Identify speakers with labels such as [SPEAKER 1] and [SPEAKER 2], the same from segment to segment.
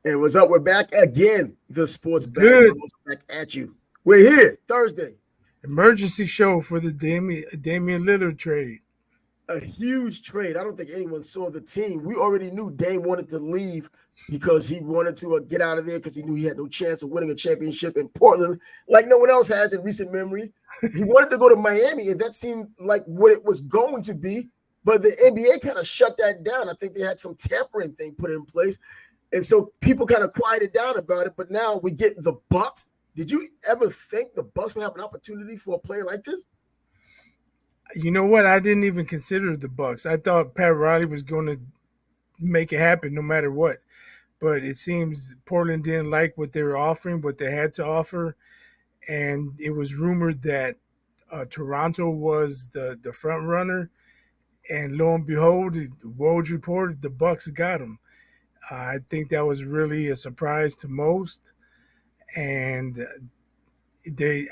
[SPEAKER 1] And what's up? We're back again. The Sports
[SPEAKER 2] Good
[SPEAKER 1] Basketball back at you. We're here Thursday.
[SPEAKER 2] emergency show for the Damian Lillard trade.
[SPEAKER 1] A huge trade. I don't think anyone saw the team. We already knew Dame wanted to leave because he wanted to get out of there because he knew he had no chance of winning a championship in Portland like no one else has in recent memory. He wanted to go to Miami, and that seemed like what it was going to be. But the NBA kind of shut that down. I think they had some tampering thing put in place. And so people kind of quieted down about it. But now we get the Bucks. Did you ever think the Bucks would have an opportunity for a player like this?
[SPEAKER 2] You know what? I didn't even consider the Bucks. I thought Pat Riley was going to make it happen no matter what. But it seems Portland didn't like what they were offering, what they had to offer, and it was rumored that Toronto was the front runner. And lo and behold, Woj reported the Bucks got him. I think that was really a surprise to most, and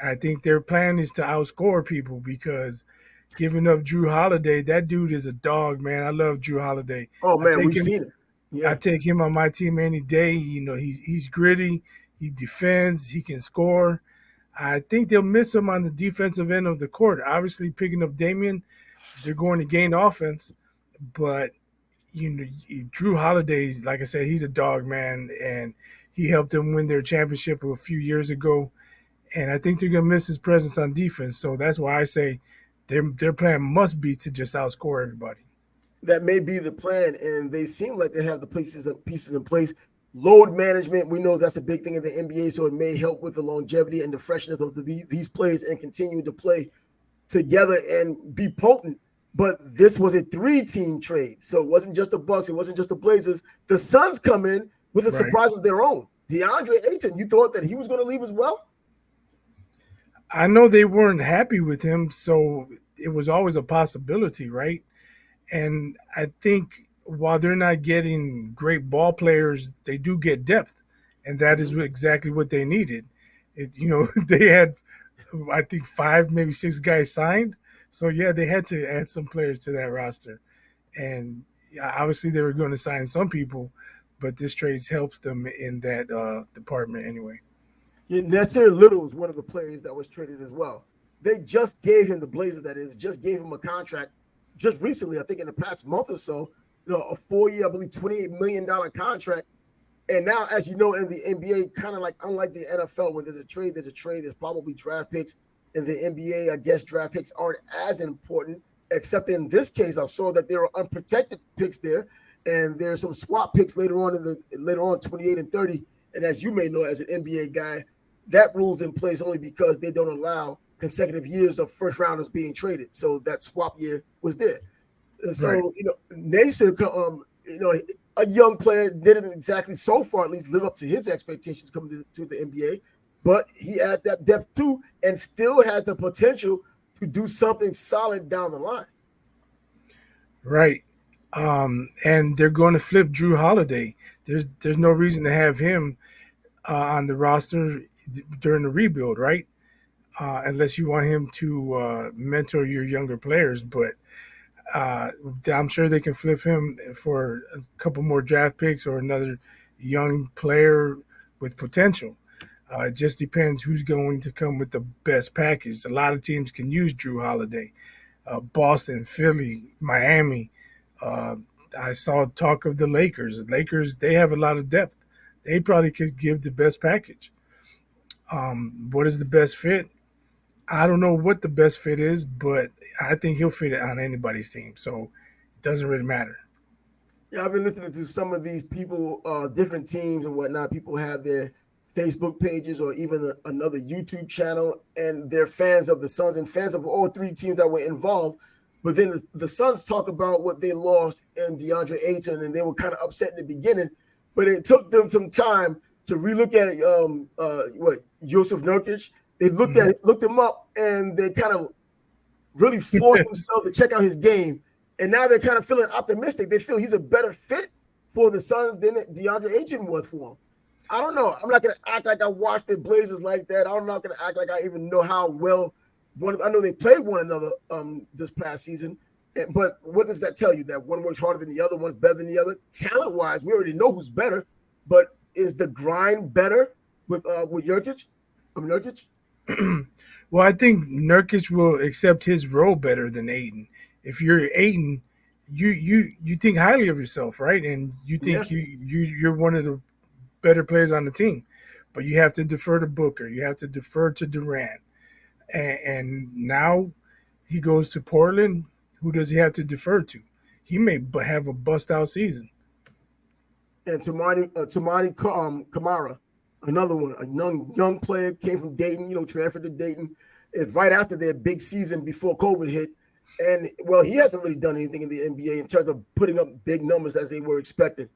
[SPEAKER 2] I think their plan is to outscore people because giving up Drew Holiday, that dude is a dog, man. I love Drew Holiday.
[SPEAKER 1] Oh
[SPEAKER 2] I
[SPEAKER 1] man,
[SPEAKER 2] take
[SPEAKER 1] we've
[SPEAKER 2] him
[SPEAKER 1] seen it.
[SPEAKER 2] I
[SPEAKER 1] Yeah.
[SPEAKER 2] take him on my team any day. You know, he's gritty, he defends, he can score. I think they'll miss him on the defensive end of the court. Obviously, picking up Damian, they're going to gain offense, but you know, Drew Holiday's, like I said, he's a dog, man, and he helped them win their championship a few years ago. And I think they're gonna miss his presence on defense. So that's why I say their plan must be to just outscore everybody.
[SPEAKER 1] That may be the plan, and they seem like they have the pieces in place. Load management, we know that's a big thing in the NBA, so it may help with the longevity and the freshness of these plays and continue to play together and be potent. But this was a three-team trade, so it wasn't just the Bucks, it wasn't just the Blazers. The Suns come in with a
[SPEAKER 2] Right.
[SPEAKER 1] surprise of their own. DeAndre Ayton, you thought that he was going to leave as well?
[SPEAKER 2] I know they weren't happy with him, so it was always a possibility, right? And I think while they're not getting great ball players, they do get depth, and that is exactly what they needed. They had, I think, five, maybe six guys signed, so yeah, they had to add some players to that roster, and yeah, obviously they were going to sign some people, but this trade helps them in that department anyway.
[SPEAKER 1] Yeah, Nasir Little is one of the players that was traded as well. They just gave him the Blazer, that is, just gave him a contract just recently, I think in the past month or so, a 4 year, I believe, $28 million contract. And now, as you know, in the NBA, kind of like unlike the NFL, when there's a trade, there's probably draft picks. In the NBA, I guess draft picks aren't as important, except in this case, I saw that there are unprotected picks there, and there's some swap picks later on 28 and 30. And as you may know, as an NBA guy, that rule's in place only because they don't allow consecutive years of first rounders being traded. So that swap year was there. And
[SPEAKER 2] Right.
[SPEAKER 1] so, Nason, a young player didn't exactly so far at least live up to his expectations coming to the NBA, but he adds that depth too and still has the potential to do something solid down the line.
[SPEAKER 2] Right. And they're going to flip Drew Holiday. There's no reason to have him on the roster during the rebuild, right? Unless you want him to mentor your younger players. But uh, I'm sure they can flip him for a couple more draft picks or another young player with potential. It just depends who's going to come with the best package. A lot of teams can use Drew Holiday. Boston, Philly, Miami. Uh, I saw talk of the Lakers. Lakers, they have a lot of depth. They probably could give the best package. What is the best fit? I don't know what the best fit is, but I think he'll fit it on anybody's team. So it doesn't really matter.
[SPEAKER 1] Yeah, I've been listening to some of these people, different teams and whatnot. People have their Facebook pages or even another YouTube channel, and they're fans of the Suns and fans of all three teams that were involved. But then the Suns talk about what they lost in DeAndre Ayton, and they were kind of upset in the beginning. But it took them some time to relook at Yusuf Nurkic. They
[SPEAKER 2] Mhm.
[SPEAKER 1] looked him up, and they kind of really forced themselves to check out his game. And now they're kind of feeling optimistic. They feel he's a better fit for the Suns than DeAndre Ayton was for him. I don't know. I'm not going to act like I watched the Blazers like that. I'm not going to act like I even know how well I know they played one another this past season. But what does that tell you? That one works harder than the other, one's better than the other? Talent-wise, we already know who's better. But is the grind better with Jokic? Nurkic?
[SPEAKER 2] Well, I think Nurkic will accept his role better than Aiden. If you're Aiden, you think highly of yourself, right? And you
[SPEAKER 1] Yeah.
[SPEAKER 2] think you're one of the better players on the team, but you have to defer to Booker. You have to defer to Durant, and now he goes to Portland. Who does he have to defer to? He may have a bust out season.
[SPEAKER 1] And Kamara, another one, a young player, came from Dayton, transferred to Dayton. It's right after their big season before COVID hit. And, well, he hasn't really done anything in the NBA in terms of putting up big numbers as they were expecting.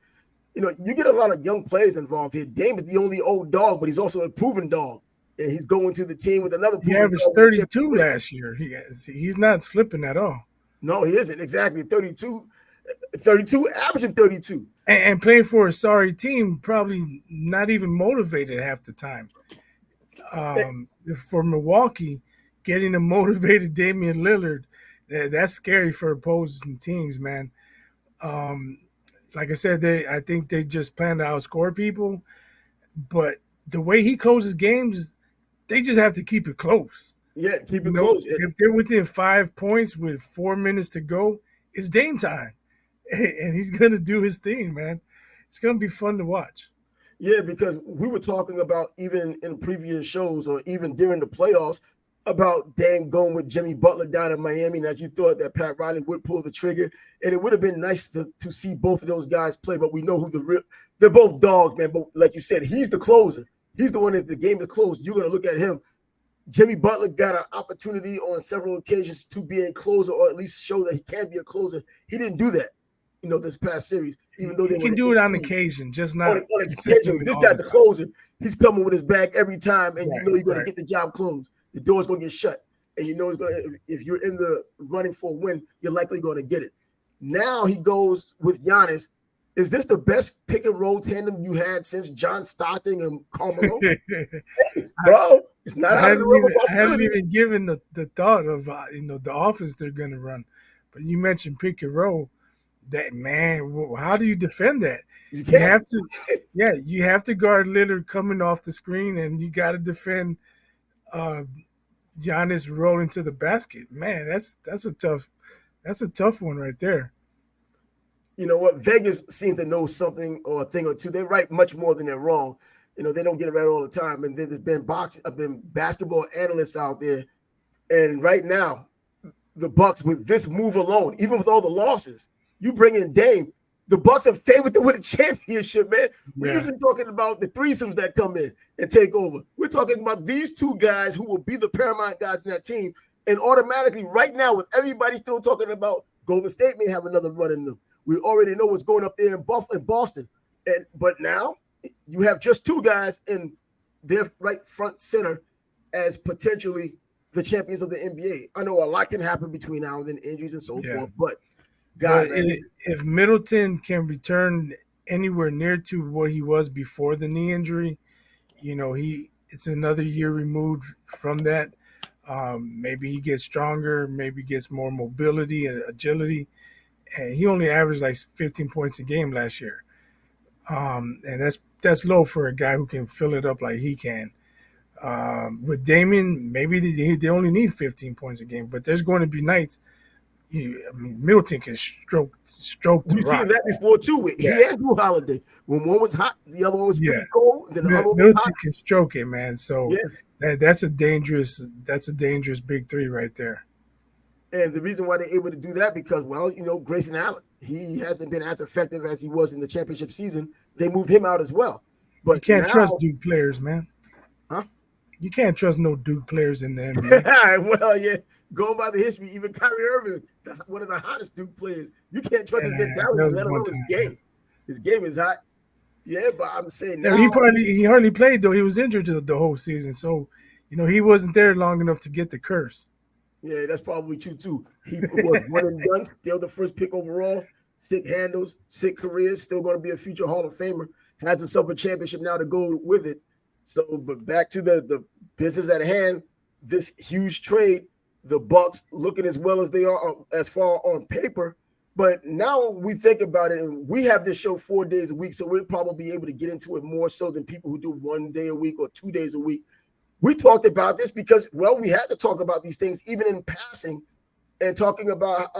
[SPEAKER 1] You get a lot of young players involved here. Dame is the only old dog, but he's also a proven dog. And he's going to the team with another
[SPEAKER 2] He
[SPEAKER 1] proven
[SPEAKER 2] averaged
[SPEAKER 1] dog.
[SPEAKER 2] 32 last year. He's not slipping at all.
[SPEAKER 1] No, he isn't. Exactly. 32, averaging 32.
[SPEAKER 2] And playing for a sorry team, probably not even motivated half the time. For Milwaukee, getting a motivated Damian Lillard, that's scary for opposing teams, man. Like I said, I think they just plan to outscore people. But the way he closes games, they just have to keep it close.
[SPEAKER 1] Yeah, keep it close.
[SPEAKER 2] If they're within 5 points with 4 minutes to go, it's Dame time. And he's going to do his thing, man. It's going to be fun to watch.
[SPEAKER 1] Yeah, because we were talking about, even in previous shows or even during the playoffs, about Dame going with Jimmy Butler down in Miami, and that you thought that Pat Riley would pull the trigger. And it would have been nice to see both of those guys play, but we know who they're both dogs, man. But like you said, he's the closer. He's the one, if the game is closed, you're going to look at him. Jimmy Butler got an opportunity on several occasions to be a closer, or at least show that he can be a closer. He didn't do that, this past series. Even though
[SPEAKER 2] he can do it on occasion, just not
[SPEAKER 1] on occasion. This guy's the closer. He's coming with his back every time, and you're going to get the job closed. The door's going to get shut, and it's going to. If you're in the running for a win, you're likely going to get it. Now he goes with Giannis. Is this the best pick and roll tandem you had since John Stockton and Carmelo? Bro, it's not.
[SPEAKER 2] I haven't even given the thought of the offense they're going to run, but you mentioned pick and roll. That, man, how do you defend that? You have to, you have to guard Lillard coming off the screen, and you got to defend Giannis rolling to the basket. Man, that's a tough one right there.
[SPEAKER 1] You know what? Vegas seems to know something or a thing or two. They're right much more than they're wrong. They don't get it right all the time. And then there's been basketball analysts out there, and right now, the Bucks, with this move alone, even with all the losses, you bring in Dame, the Bucks are favored to win a championship, man. We're usually talking about the threesomes that come in and take over. We're talking about these two guys who will be the paramount guys in that team. And automatically, right now, with everybody still talking about Golden State may have another run in them, we already know what's going up there in Boston. But now you have just two guys in their right front center as potentially the champions of the NBA. I know a lot can happen between now and then, injuries and so forth, but God,
[SPEAKER 2] if Middleton can return anywhere near to what he was before the knee injury, it's another year removed from that. Maybe he gets stronger, maybe gets more mobility and agility. And he only averaged like 15 points a game last year. And that's low for a guy who can fill it up like he can. With Damian, maybe they only need 15 points a game, but there's going to be nights. Middleton can stroke the
[SPEAKER 1] We've
[SPEAKER 2] rock.
[SPEAKER 1] seen that before too. He had Drew Holiday. When one was hot, the other one was pretty cold. Then the other one
[SPEAKER 2] Middleton
[SPEAKER 1] was hot.
[SPEAKER 2] can stroke it, man. So that's a dangerous big three right there.
[SPEAKER 1] And the reason why they're able to do that, because, Grayson Allen, he hasn't been as effective as he was in the championship season. They moved him out as well. But
[SPEAKER 2] you can't trust Duke players, man.
[SPEAKER 1] Huh?
[SPEAKER 2] You can't trust no Duke players in the NBA.
[SPEAKER 1] Well, yeah. Going by the history, even Kyrie Irving, one of the hottest Duke players, you can't trust his mentality, let alone his game. His game is hot. Yeah, but I'm saying now.
[SPEAKER 2] He hardly played, though. He was injured the whole season. So, he wasn't there long enough to get the curse.
[SPEAKER 1] Yeah, that's probably true, too. He was one and done, still the first pick overall, 6 handles, 6 careers, still going to be a future Hall of Famer. Has himself a championship now to go with it. So, but back to the business at hand, this huge trade, the Bucks looking as well as they are as far on paper, But now we think about it, and we have this show 4 days a week, so we'll probably be able to get into it more so than people who do 1 day a week or 2 days a week. We talked about this because, well, we had to talk about these things even in passing, and talking about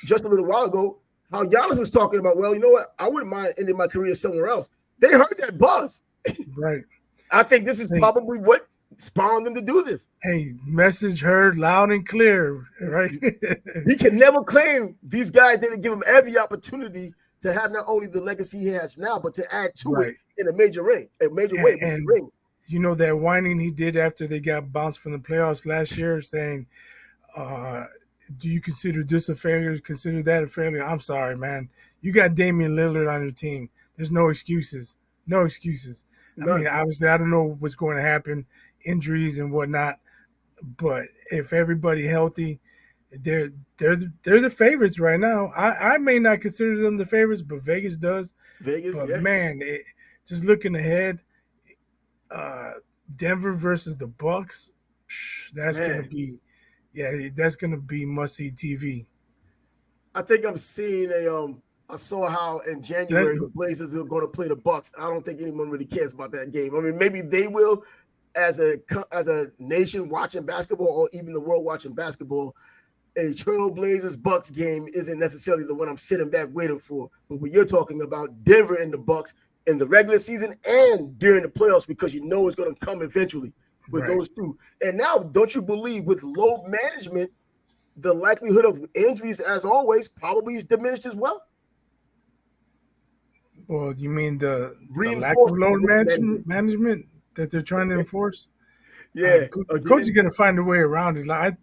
[SPEAKER 1] just a little while ago how Giannis was talking about, well, you know what, I wouldn't mind ending my career somewhere else. They heard that buzz.
[SPEAKER 2] Right.
[SPEAKER 1] I think this is
[SPEAKER 2] Hey,
[SPEAKER 1] probably what spawned them to do this.
[SPEAKER 2] hey, message heard loud and clear, right?
[SPEAKER 1] He can never claim these guys didn't give him every opportunity to have not only the legacy he has now, but to add to it
[SPEAKER 2] Right.
[SPEAKER 1] in a major way, with
[SPEAKER 2] And
[SPEAKER 1] ring.
[SPEAKER 2] you know that whining he did after they got bounced from the playoffs last year, saying, uh, "Do you consider this a failure? Consider that a failure?" I'm sorry, man. You got Damian Lillard on your team. There's no excuses. No excuses. I mean,
[SPEAKER 1] None.
[SPEAKER 2] obviously, I don't know what's going to happen, injuries and whatnot. But if everybody healthy, they're they're the favorites right now. I may not consider them the favorites, but Vegas does.
[SPEAKER 1] Vegas,
[SPEAKER 2] But
[SPEAKER 1] yeah.
[SPEAKER 2] man, just looking ahead, uh, Denver versus the Bucks, that's gonna
[SPEAKER 1] Man,
[SPEAKER 2] be, yeah, that's gonna be must see TV.
[SPEAKER 1] I think I'm seeing I saw how in January the
[SPEAKER 2] That,
[SPEAKER 1] Blazers are going to play the Bucks. I don't think anyone really cares about that game. I mean, maybe they will as a nation watching basketball, or even the world watching basketball. A Trailblazers Bucks game isn't necessarily the one I'm sitting back waiting for. But when you're talking about Denver and the Bucks in the regular season and during the playoffs, because you know it's going to come eventually with
[SPEAKER 2] right.
[SPEAKER 1] those two. And now, don't you believe with load management, the likelihood of injuries, as always, probably is diminished as well?
[SPEAKER 2] Well, you mean the lack of
[SPEAKER 1] Reinforced
[SPEAKER 2] load
[SPEAKER 1] load management.
[SPEAKER 2] management that they're trying to enforce?
[SPEAKER 1] Yeah,
[SPEAKER 2] Coach is
[SPEAKER 1] again.
[SPEAKER 2] gonna find a way around it. Like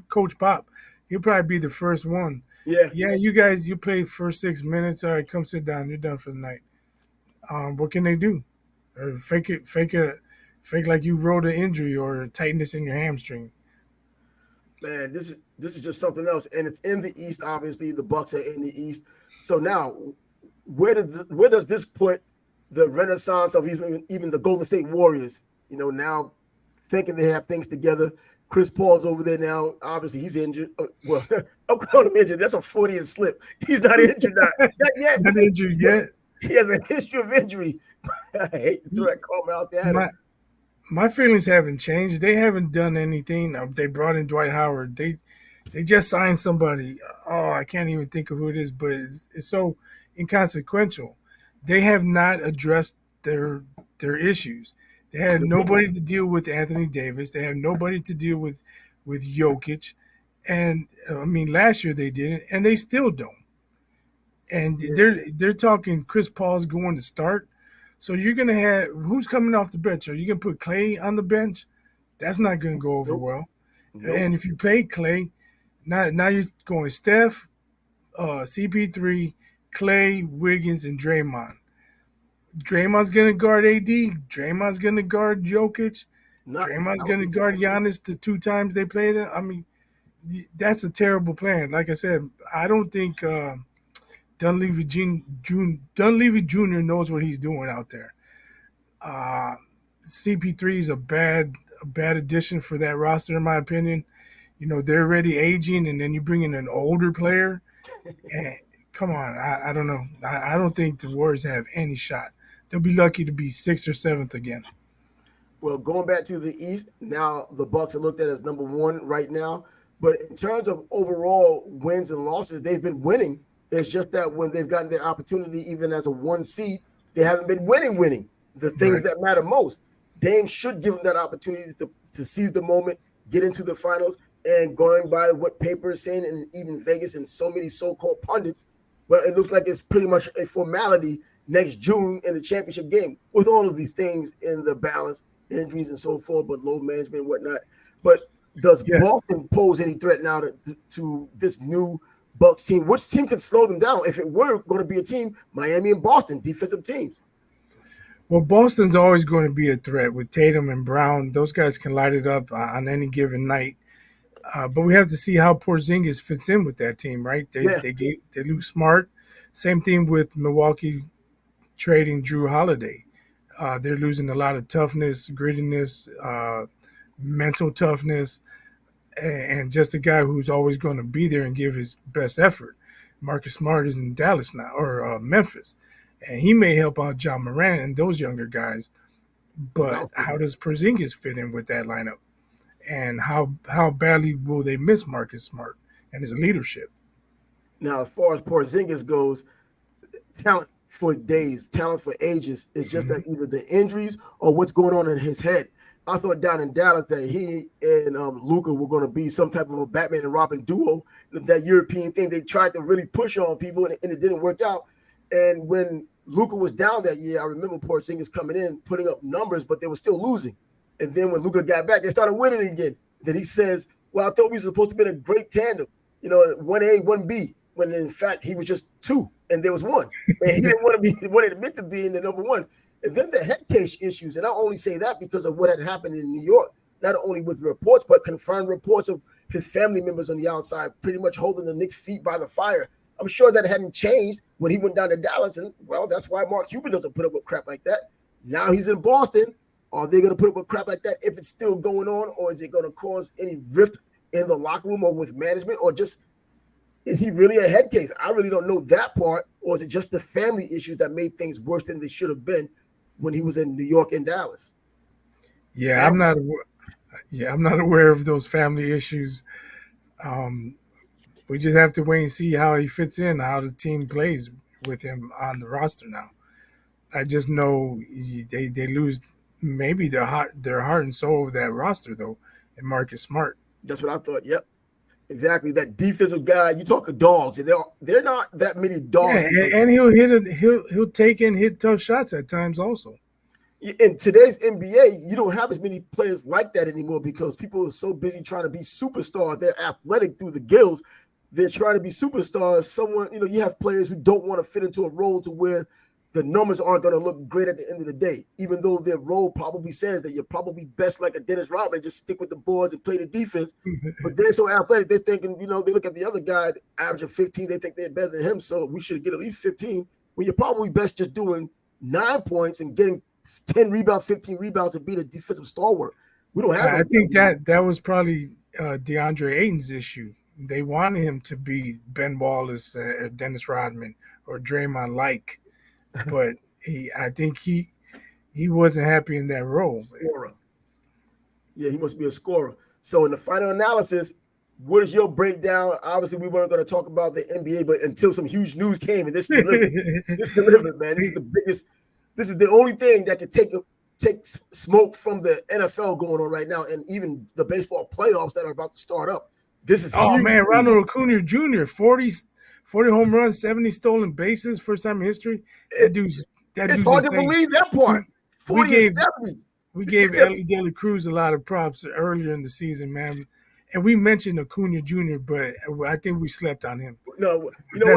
[SPEAKER 2] Coach Pop, he'll probably be the first one.
[SPEAKER 1] Yeah.
[SPEAKER 2] Yeah, you guys, you play first 6 minutes. All right, come sit down. You're done for the night. What can they do? Or fake like you wrote an injury or a tightness in your hamstring.
[SPEAKER 1] Man, this is just something else, and it's in the East. Obviously, the Bucks are in the East. So now, where does this put the renaissance of even the Golden State Warriors? You know, now thinking they have things together. Chris Paul's over there now. Obviously, he's injured. Well, I'm calling him injured. That's a 40th slip. He's not injured, not yet.
[SPEAKER 2] Not injured yet.
[SPEAKER 1] He has a history of injury. I hate to throw that comment out there at him.
[SPEAKER 2] My my feelings haven't changed. They haven't done anything. They brought in Dwight Howard. They just signed somebody. Oh, I can't even think of who it is, but it's so inconsequential. They have not addressed their issues. They had
[SPEAKER 1] The big one.
[SPEAKER 2] nobody to deal with Anthony Davis. They had nobody to deal with Jokic, and I mean last year they didn't, and they still don't. And
[SPEAKER 1] Yeah.
[SPEAKER 2] they're talking Chris Paul's going to start. So you're gonna have who's coming off the bench? Are you gonna put Clay on the bench? That's not gonna go over
[SPEAKER 1] Nope.
[SPEAKER 2] well.
[SPEAKER 1] Nope.
[SPEAKER 2] And if you play Clay, now you're going Steph, CP3, Clay, Wiggins, and Draymond. Draymond's gonna guard AD. Draymond's gonna guard Jokic.
[SPEAKER 1] Not.
[SPEAKER 2] Draymond's
[SPEAKER 1] I don't
[SPEAKER 2] gonna
[SPEAKER 1] think so.
[SPEAKER 2] guard Giannis the 2 times they play them. I mean, that's a terrible plan. Like I said, I don't think Dunleavy Jr. knows what he's doing out there. Uh, CP3 is a bad addition for that roster, in my opinion. You know, they're already aging, and then you bring in an older player. And come on, I don't know. I don't think the Warriors have any shot. They'll be lucky to be sixth or seventh again.
[SPEAKER 1] Well, going back to the East, now the Bucks are looked at as number one right now. But in terms of overall wins and losses, they've been winning. It's just that when they've gotten their opportunity, even as a one seed, they haven't been winning the things
[SPEAKER 2] Right.
[SPEAKER 1] that matter most. Dame should give them that opportunity to seize the moment, get into the finals, and going by what paper is saying, and even Vegas and so many so-called pundits, well, it looks like it's pretty much a formality next June in the championship game with all of these things in the balance, injuries and so forth, but load management and whatnot. But does
[SPEAKER 2] Yeah.
[SPEAKER 1] Boston pose any threat now to this new Bucks team? Which team could slow them down if it were going to be a team? Miami and Boston, defensive teams.
[SPEAKER 2] Well, Boston's always going to be a threat with Tatum and Brown. Those guys can light it up on any given night. But we have to see how Porzingis fits in with that team, right?
[SPEAKER 1] Yeah,
[SPEAKER 2] They lose Smart. Same thing with Milwaukee trading Drew Holiday. They're losing a lot of toughness, grittiness, mental toughness, and just a guy who's always going to be there and give his best effort. Marcus Smart is in Dallas now, or Memphis, and he may help out John Morant and those younger guys. But how does Porzingis fit in with that lineup? And how badly will they miss Marcus Smart and his leadership?
[SPEAKER 1] Now, as far as Porzingis goes, talent for days, talent for ages. It's just that either the injuries or what's going on in his head. I thought down in Dallas that he and Luka were going to be some type of a Batman and Robin duo. That European thing they tried to really push on people, and it didn't work out. And when Luka was down that year, I remember Porzingis coming in, putting up numbers, but they were still losing. And then when Luka got back, they started winning again. Then he says, "Well, I thought we were supposed to be a great tandem, 1A, 1B." When in fact he was just 2 and there was 1. And he didn't want to be what it meant to be in the number 1. And then the head case issues. And I only say that because of what had happened in New York, not only with reports, but confirmed reports of his family members on the outside pretty much holding the Knicks' feet by the fire. I'm sure that hadn't changed when he went down to Dallas. And, well, that's why Mark Cuban doesn't put up with crap like that. Now he's in Boston. Are they going to put up with crap like that if it's still going on? Or is it going to cause any rift in the locker room or with management? Or just is he really a head case? I really don't know that part. Or is it just the family issues that made things worse than they should have been when he was in New York and Dallas?
[SPEAKER 2] Yeah, I'm not. I'm not aware of those family issues. We just have to wait and see how he fits in, how the team plays with him on the roster now. I just know they lose maybe their heart and soul of that roster though, and Marcus Smart.
[SPEAKER 1] That's what I thought. Yep, exactly. That defensive guy. You talk of dogs, and they're not that many dogs.
[SPEAKER 2] Yeah, and he'll take and hit tough shots at times also.
[SPEAKER 1] In today's NBA, you don't have as many players like that anymore because people are so busy trying to be superstars. They're athletic through the gills. They're trying to be superstars. You have players who don't want to fit into a role to where the numbers aren't going to look great at the end of the day, even though their role probably says that you're probably best like a Dennis Rodman, just stick with the boards and play the defense. But they're so athletic, they're thinking, they look at the other guy, averaging 15, they think they're better than him, so we should get at least 15, when you're probably best just doing 9 points and getting 10 rebounds, 15 rebounds, and being a defensive stalwart. We don't have
[SPEAKER 2] I think that was probably DeAndre Ayton's issue. They wanted him to be Ben Wallace, Dennis Rodman, or Draymond like, but I think he wasn't happy in that role.
[SPEAKER 1] Scorer. Yeah, he must be a scorer. So in the final analysis, what is your breakdown? Obviously, we weren't going to talk about the NBA, but until some huge news came, and this delivered, man. This is the biggest. This is the only thing that could take smoke from the NFL going on right now, and even the baseball playoffs that are about to start up. This is
[SPEAKER 2] huge. Man, Ronald Acuna Jr. 40 home runs, 70 stolen bases, first time in history. It's
[SPEAKER 1] hard to believe that part.
[SPEAKER 2] We gave Ellie De La Cruz a lot of props earlier in the season, man. And we mentioned Acuna Jr., but I think we slept on him.
[SPEAKER 1] No,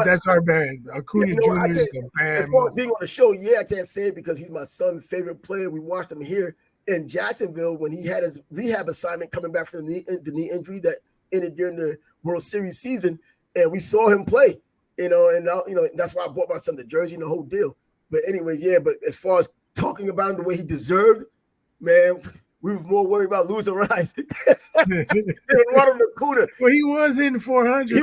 [SPEAKER 2] that's our bad. Acuna Jr. is a bad.
[SPEAKER 1] As far as being on the show, I can't say it because he's my son's favorite player. We watched him here in Jacksonville when he had his rehab assignment coming back from the knee injury that ended during the World Series season, and we saw him play. And that's why I bought my son the jersey and the whole deal. But anyways, but as far as talking about him the way he deserved, man, we were more worried about losing Rice than Ronald Acuna.
[SPEAKER 2] Well, he was in 400.
[SPEAKER 1] He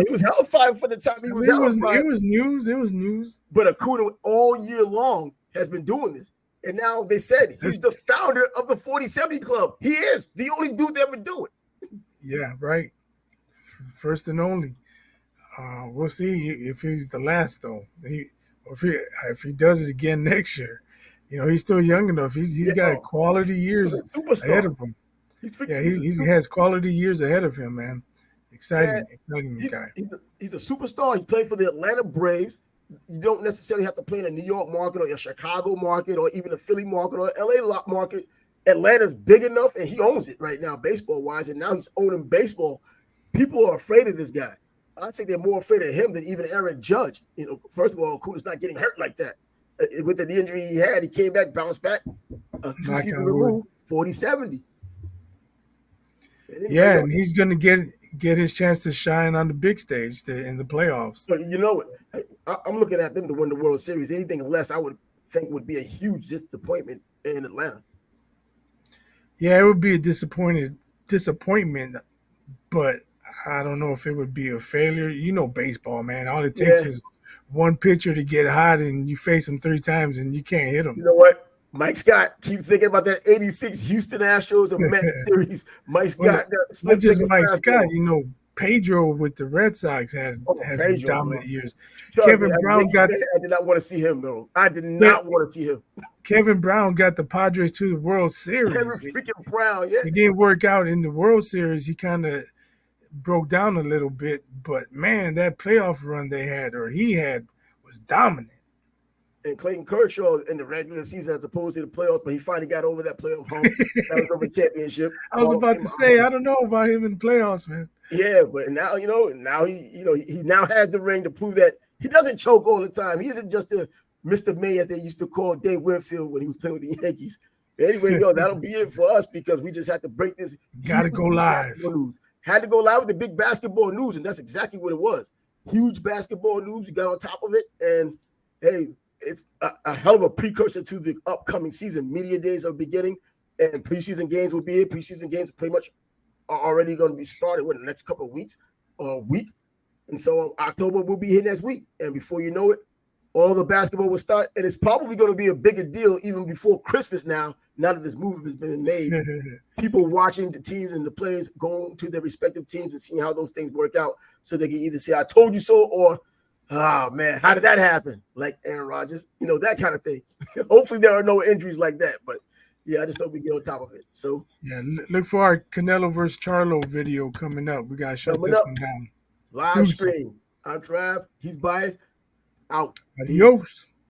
[SPEAKER 1] was hellfire for the time he was hellfire.
[SPEAKER 2] It was news.
[SPEAKER 1] But Acuna all year long has been doing this. And now they said he's the founder of the 40-70 Club. He is the only dude to ever do it.
[SPEAKER 2] Yeah, right. First and only. We'll see if he's the last, though. If he does it again next year. He's still young enough. He's got quality years ahead of him. He has quality years ahead of him, man. Exciting guy.
[SPEAKER 1] He's a superstar. He played for the Atlanta Braves. You don't necessarily have to play in a New York market or a Chicago market or even a Philly market or LA market. Atlanta's big enough, and he owns it right now, baseball-wise, and now he's owning baseball. People are afraid of this guy. I think they're more afraid of him than even Aaron Judge. First of all, Acuna's not getting hurt like that. With the injury he had, he came back, bounced back. 2 seasons removed, 40-70.
[SPEAKER 2] Yeah, and he's going to get his chance to shine on the big stage in the playoffs.
[SPEAKER 1] But I'm looking at them to win the World Series. Anything less, I would think would be a huge disappointment in Atlanta.
[SPEAKER 2] Yeah, it would be a disappointment, but I don't know if it would be a failure. You know, baseball, man. All it takes
[SPEAKER 1] Yeah,
[SPEAKER 2] is one pitcher to get hot, and you face him 3 times, and you can't hit him.
[SPEAKER 1] you know what? Mike Scott, keep thinking about that 86 Houston Astros and Mets series. Mike
[SPEAKER 2] Well,
[SPEAKER 1] Scott got
[SPEAKER 2] not
[SPEAKER 1] split
[SPEAKER 2] just
[SPEAKER 1] second
[SPEAKER 2] Mike Scott.
[SPEAKER 1] fastball.
[SPEAKER 2] You know, Pedro with the Red Sox
[SPEAKER 1] Oh,
[SPEAKER 2] had some
[SPEAKER 1] Pedro, bro.
[SPEAKER 2] dominant years.
[SPEAKER 1] Trust me,
[SPEAKER 2] Kevin
[SPEAKER 1] as a
[SPEAKER 2] Brown
[SPEAKER 1] Yankee
[SPEAKER 2] got
[SPEAKER 1] fan, I did not want to see him, bro. I did
[SPEAKER 2] Ke-
[SPEAKER 1] not want to see him.
[SPEAKER 2] Kevin Brown got the Padres to the World
[SPEAKER 1] Kevin
[SPEAKER 2] Series.
[SPEAKER 1] freaking Brown, yeah.
[SPEAKER 2] It didn't work out in the World Series. He kind of broke down a little bit, but man, that playoff run they had or he had was dominant.
[SPEAKER 1] And Clayton Kershaw in the regular season as opposed to the playoffs, but he finally got over that playoff hump. That was over championship.
[SPEAKER 2] I was
[SPEAKER 1] Hall of
[SPEAKER 2] about
[SPEAKER 1] Fame
[SPEAKER 2] to say,
[SPEAKER 1] honor.
[SPEAKER 2] I don't know about him in the playoffs, man.
[SPEAKER 1] Yeah, but now now he now has the ring to prove that he doesn't choke all the time. He isn't just a Mr. May as they used to call Dave Winfield when he was playing with the Yankees. But anyway, that'll be it for us because we just had to break this
[SPEAKER 2] Got to
[SPEAKER 1] huge
[SPEAKER 2] go live.
[SPEAKER 1] basketball news. Had to go live with the big basketball news, and that's exactly what it was. Huge basketball news. We got on top of it, and hey, it's a hell of a precursor to the upcoming season. Media days are beginning, and preseason games will be here. Preseason games pretty much are already going to be started within the next couple of weeks or a week. And so October will be here next week. And before you know it, all the basketball will start. And it's probably going to be a bigger deal even before Christmas now that this move has been made. People watching the teams and the players going to their respective teams and seeing how those things work out so they can either say, I told you so, or, oh, man, how did that happen? Like Aaron Rodgers, that kind of thing. Hopefully there are no injuries like that. But yeah, I just hope we get on top of it. So
[SPEAKER 2] yeah, look for our Canelo versus Charlo video coming up. We gotta shut this one down.
[SPEAKER 1] Live
[SPEAKER 2] Deuce.
[SPEAKER 1] stream. I'm Trav. He's biased. Out.
[SPEAKER 2] Adios.